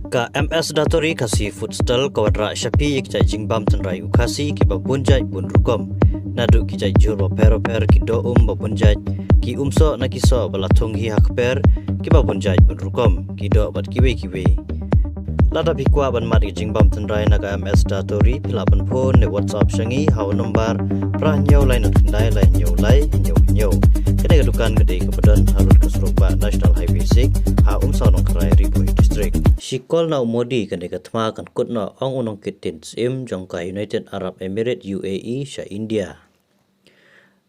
Ka MS Datori kasi futsal kawadra syapi kijai jingbam tenrai ukasi ki babunjai bun rukom nadu kijai jur per ki do babunjai ki umso na kiso balatung hi hakper ki babunjai bun rukom ki do bat kiwe lada bikwa ban mat ki jingbam tenrai naga MS Datori pilaban phone ne WhatsApp shangi haw number pra nyau lai na tundai lai nyau kene dukan gede kepadan harut keserupa National Highway 6 ha umso nong krai Ribui District Shikol na umodi kan dekatma kan kutna ong unong kitin sim jongka United Arab Emirates UAE sya India.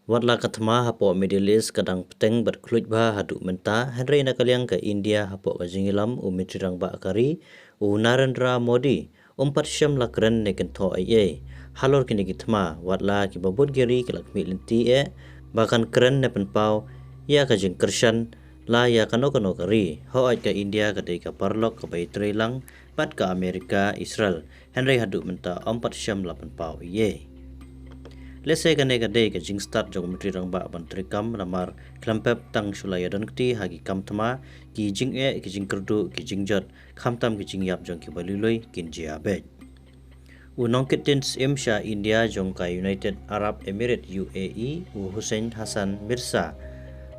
Watla katma hapo Middle East kadang peteng berkluj bah hadu menta Henry na kaliang ke India hapo kajingilam umitrang ba akari Narendra Modi umpat syam lakren ne kento aye halor kini kitma watla ki babut giri kelakmi linti bahkan keren ne penpau ya kajing kershan la ya kano kari hoat ke India kadai ka parlok ke Baitri lang pat ke Amerika Israel Henry hadu menta 4.8 pau ye lese kadai ke jing start jong menteri rang ba bantri kam lamar klampep tang sulaya dan kti hagi kam tama ki jing ki jing kerdu ki jing jot khamtam ki jing yap jong ki baliloi kin jiabe unong kitins imsha India jong ka United Arab Emirates UAE Hussein Hassan Mirza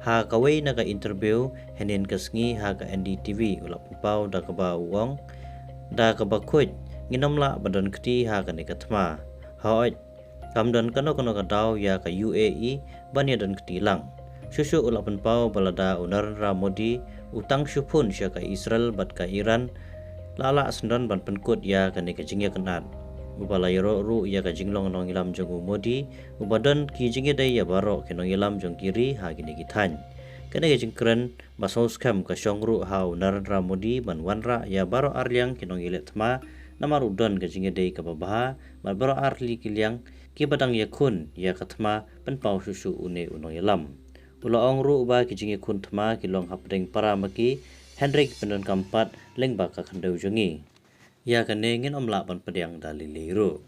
ha kawai naga interview henin kasngi ha ka NDTV ulap pau da ka ba uong da ka ba khoj nginomla badan kti ha ka nikatma hoit kamdan kano ka daw ya ka UAE banya dan kti lang susu ulap pau balada Narendra Modi utang syupun sya ka Israel bat ka Iran lala sendan ban penkut ya ka nikajingya kenat ubala yoro ru ya ka jinglong nong ilam jong Modi ubadan ki jinge dai ya baro ke nong ilam jong kiri ha gini gitan kene ke jingkren basos kam ka shongru hau Narendra Modi ban wanra ya baro arliang ke nong ilet ma namar udon ke jinge dai ka babaha ban baro arli kiliang ki badang ya kun ya katma penpau susu une unong ilam ula ong ru ba ki jinge kun tma ki long hapdeng para maki Hendrik pendon kampat leng ba ka khandau jongi ya kane ngin omla ban pediang daliliru